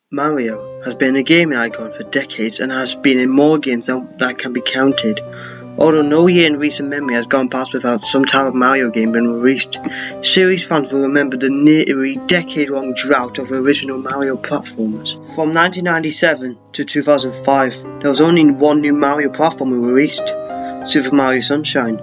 Mario has been a gaming icon for decades and has been in more games that can be counted. Although no year in recent memory has gone past without some type of Mario game being released, series fans will remember the nearly decade-long drought of original Mario platformers. From 1997 to 2005, there was only one new Mario platformer released, Super Mario Sunshine.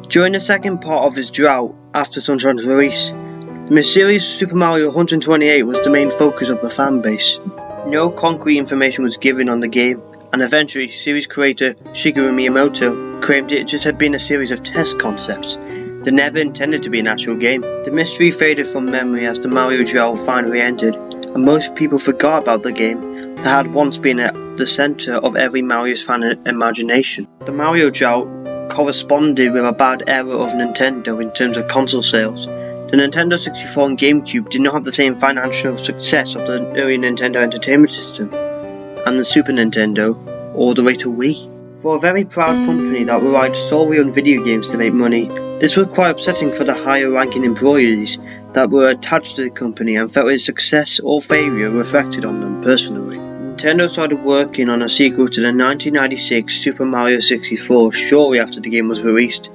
During the second part of this drought, after Sunshine's release, the mysterious Super Mario 128 was the main focus of the fanbase. No concrete information was given on the game, and eventually series creator Shigeru Miyamoto claimed it just had been a series of test concepts that never intended to be an actual game. The mystery faded from memory as the Mario drought finally ended, and most people forgot about the game that had once been at the centre of every Mario's fan imagination. The Mario drought corresponded with a bad era of Nintendo in terms of console sales. The Nintendo 64 and GameCube did not have the same financial success of the early Nintendo Entertainment System and the Super Nintendo all the way to Wii. For a very proud company that relied solely on video games to make money, this was quite upsetting for the higher ranking employees that were attached to the company and felt its success or failure reflected on them personally. Nintendo started working on a sequel to the 1996 Super Mario 64 shortly after the game was released,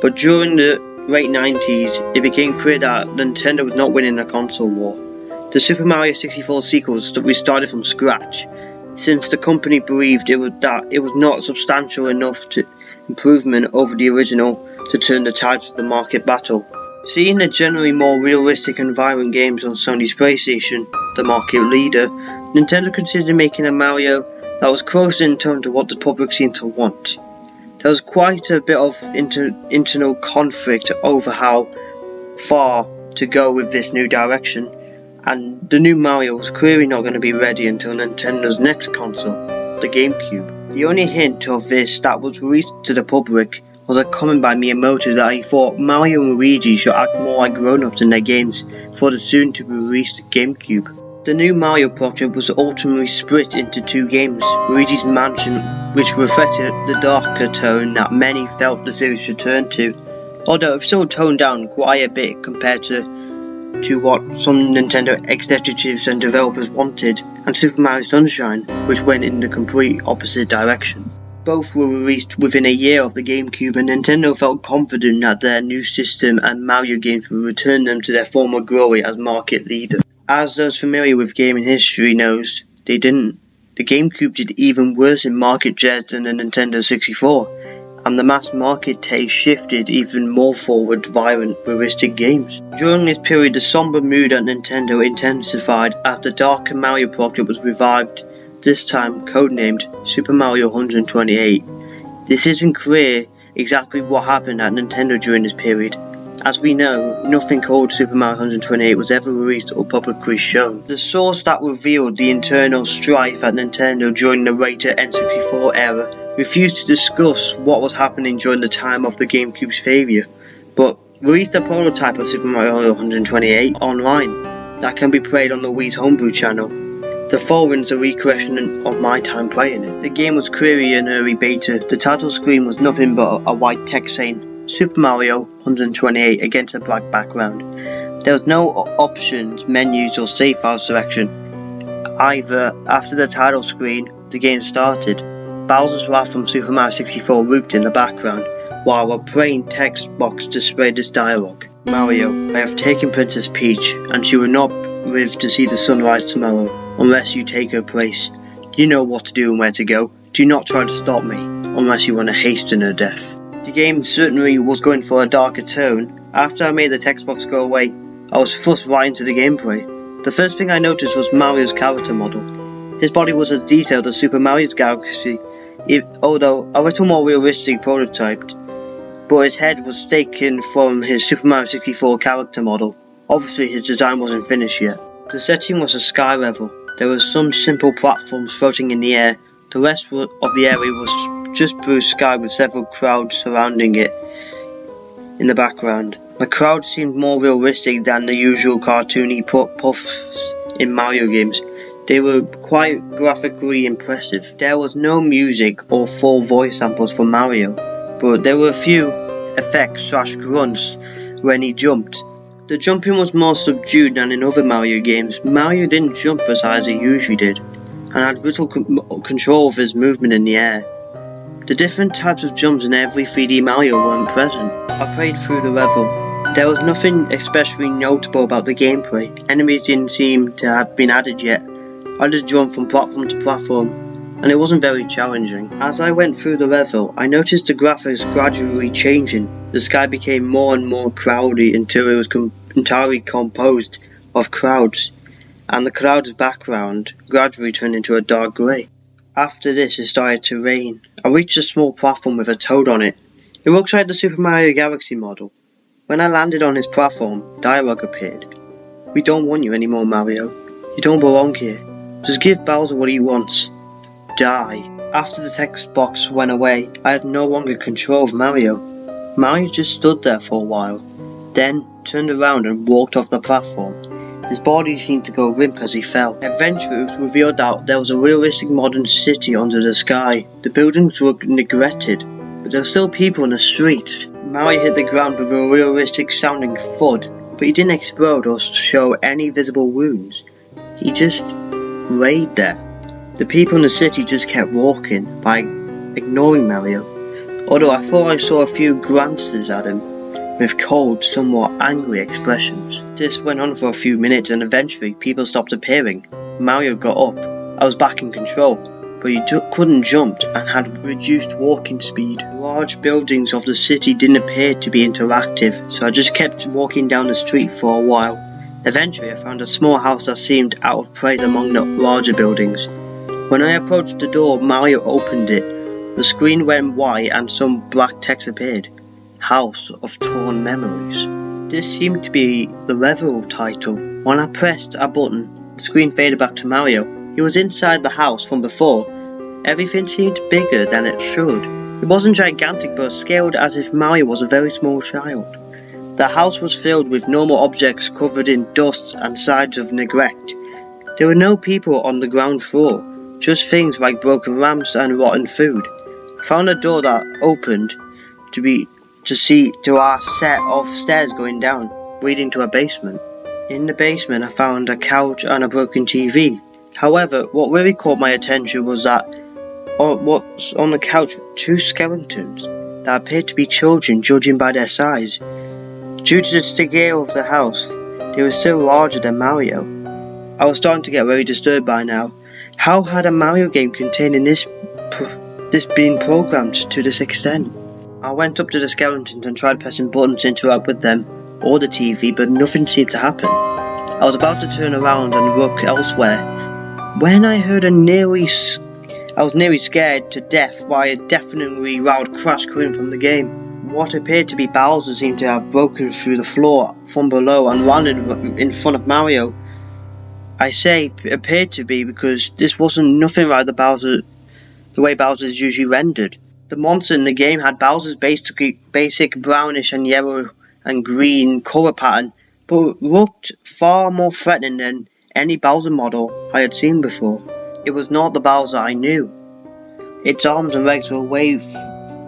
but during the late 90s, it became clear that Nintendo was not winning a console war. The Super Mario 64 sequels that we started from scratch, since the company believed it was not substantial enough to improvement over the original to turn the tides of the market battle. Seeing the generally more realistic and violent games on Sony's PlayStation, the market leader, Nintendo considered making a Mario that was closer in tone to what the public seemed to want. There was quite a bit of internal conflict over how far to go with this new direction, and the new Mario was clearly not going to be ready until Nintendo's next console, the GameCube. The only hint of this that was released to the public was a comment by Miyamoto that he thought Mario and Luigi should act more like grown-ups in their games for the soon-to-be-released GameCube. The new Mario project was ultimately split into two games, Luigi's Mansion, which reflected the darker tone that many felt the series should turn to, although it still toned down quite a bit compared to what some Nintendo executives and developers wanted, and Super Mario Sunshine, which went in the complete opposite direction. Both were released within a year of the GameCube, and Nintendo felt confident that their new system and Mario games would return them to their former glory as market leader. As those familiar with gaming history knows, they didn't. The GameCube did even worse in market shares than the Nintendo 64, and the mass market taste shifted even more forward violent, realistic games. During this period, the somber mood at Nintendo intensified as the darker Mario project was revived, this time codenamed Super Mario 128. This isn't clear exactly what happened at Nintendo during this period. As we know, nothing called Super Mario 128 was ever released or publicly shown. The source that revealed the internal strife at Nintendo during the later N64 era refused to discuss what was happening during the time of the GameCube's failure, but released a prototype of Super Mario 128 online that can be played on the Wii's homebrew channel. The following is a recollection of my time playing it. The game was clearly an early beta. The title screen was nothing but a white text saying Super Mario 128 against a black background. There was no options, menus or save file selection. Either after the title screen, the game started. Bowser's Wrath from Super Mario 64 looped in the background, while a plain text box displayed this dialogue. Mario, I have taken Princess Peach, and she will not live to see the sunrise tomorrow, unless you take her place. You know what to do and where to go. Do not try to stop me, unless you want to hasten her death. The game certainly was going for a darker tone. After I made the text box go away, I was thrust right into the gameplay. The first thing I noticed was Mario's character model. His body was as detailed as Super Mario's Galaxy, although a little more realistic prototyped, but his head was taken from his Super Mario 64 character model. Obviously his design wasn't finished yet. The setting was a sky level. There were some simple platforms floating in the air. The rest of the area was just blue sky with several crowds surrounding it in the background. The crowd seemed more realistic than the usual cartoony puffs in Mario games. They were quite graphically impressive. There was no music or full voice samples for Mario, but there were a few effects / grunts when he jumped. The jumping was more subdued than in other Mario games. Mario didn't jump as high as he usually did, and had little control of his movement in the air. The different types of jumps in every 3D Mario weren't present. I played through the level. There was nothing especially notable about the gameplay. Enemies didn't seem to have been added yet. I just jumped from platform to platform, and it wasn't very challenging. As I went through the level, I noticed the graphics gradually changing. The sky became more and more cloudy until it was entirely composed of clouds, and the clouds' background gradually turned into a dark grey. After this, it started to rain. I reached a small platform with a toad on it. It looks like the Super Mario Galaxy model. When I landed on his platform, dialogue appeared. "We don't want you anymore, Mario. You don't belong here. Just give Bowser what he wants. Die." After the text box went away, I had no longer control of Mario. Mario just stood there for a while, then turned around and walked off the platform. His body seemed to go limp as he fell. Eventually it was revealed that there was a realistic modern city under the sky. The buildings were neglected, but there were still people in the streets. Mario hit the ground with a realistic sounding thud, but he didn't explode or show any visible wounds. He just laid there. The people in the city just kept walking by ignoring Mario, although I thought I saw a few glances at him with cold, somewhat angry expressions. This went on for a few minutes, and eventually people stopped appearing. Mario got up. I was back in control, but he couldn't jump and had reduced walking speed. Large buildings of the city didn't appear to be interactive, so I just kept walking down the street for a while. Eventually I found a small house that seemed out of place among the larger buildings. When I approached the door, Mario opened it. The screen went white and some black text appeared. House of Torn Memories. This seemed to be the level title. When I pressed a button, the screen faded back to Mario. He was inside the house from before. Everything seemed bigger than it should. It wasn't gigantic, but scaled as if Mario was a very small child. The house was filled with normal objects covered in dust and signs of neglect. There were no people on the ground floor, just things like broken lamps and rotten food. I found a door that opened to our set of stairs going down, leading to a basement. In the basement I found a couch and a broken TV. However, what really caught my attention was that what's on the couch were two skeletons that appeared to be children judging by their size. Due to the scale of the house, they were still larger than Mario. I was starting to get very disturbed by now. How had a Mario game containing this been programmed to this extent? I went up to the skeletons and tried pressing buttons to interact with them or the TV, but nothing seemed to happen. I was about to turn around and look elsewhere when I heard I was nearly scared to death by a deafeningly loud crash coming from the game. What appeared to be Bowser seemed to have broken through the floor from below and landed in front of Mario. I say appeared to be because this wasn't nothing like the way Bowser is usually rendered. The monster in the game had Bowser's basic brownish and yellow and green colour pattern, but looked far more threatening than any Bowser model I had seen before. It was not the Bowser I knew. Its arms and legs were way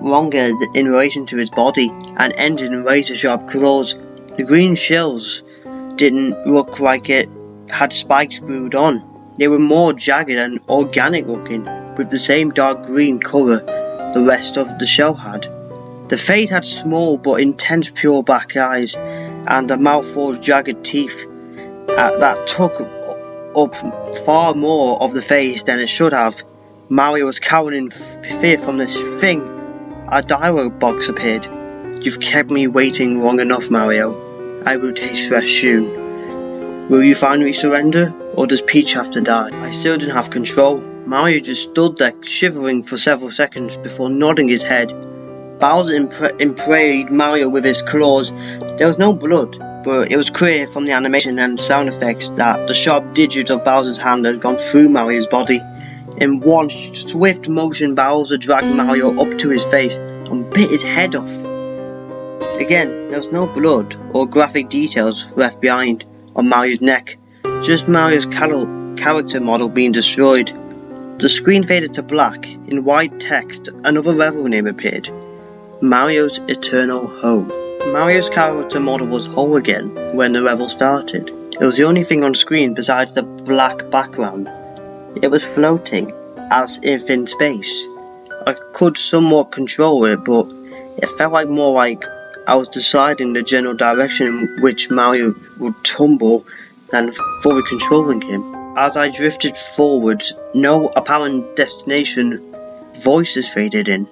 longer in relation to its body and ended in razor-sharp claws. The green shells didn't look like it had spikes glued on. They were more jagged and organic looking, with the same dark green colour the rest of the shell had. The face had small but intense pure black eyes and a mouthful of jagged teeth that took up far more of the face than it should have. Mario was cowering in fear from this thing. A dialogue box appeared. "You've kept me waiting long enough, Mario. I will taste fresh soon. Will you finally surrender, or does Peach have to die?" I still didn't have control. Mario just stood there shivering for several seconds before nodding his head. Bowser impaled Mario with his claws. There was no blood, but it was clear from the animation and sound effects that the sharp digits of Bowser's hand had gone through Mario's body. In one swift motion, Bowser dragged Mario up to his face and bit his head off. Again, there was no blood or graphic details left behind on Mario's neck, just Mario's character model being destroyed. The screen faded to black. In white text, another level name appeared. Mario's Eternal Home. Mario's character model was whole again when the level started. It was the only thing on screen besides the black background. It was floating, as if in space. I could somewhat control it, but it felt more like I was deciding the general direction in which Mario would tumble than fully controlling him. As I drifted forwards, no apparent destination, voices faded in.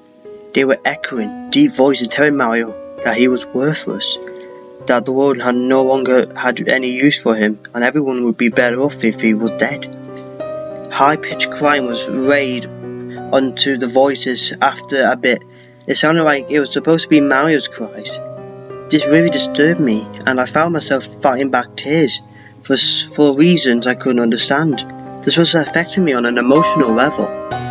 They were echoing, deep voices telling Mario that he was worthless, that the world had no longer had any use for him, and everyone would be better off if he was dead. High-pitched crying was relayed onto the voices after a bit. It sounded like it was supposed to be Mario's cries. This really disturbed me, and I found myself fighting back tears for reasons I couldn't understand. This was affecting me on an emotional level.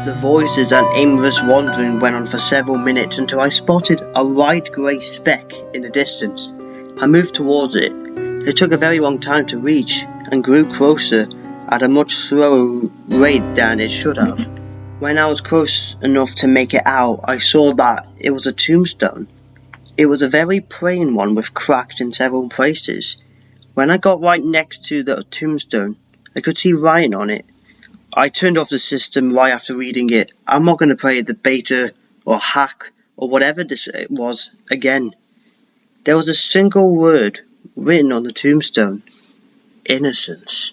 The voices and aimless wandering went on for several minutes until I spotted a light grey speck in the distance. I moved towards it. It took a very long time to reach, and grew closer at a much slower rate than it should have. When I was close enough to make it out, I saw that it was a tombstone. It was a very plain one with cracks in several places. When I got right next to the tombstone, I could see writing on it. I turned off the system right after reading it. I'm not going to play the beta or hack or whatever this was again. There was a single word written on the tombstone: innocence.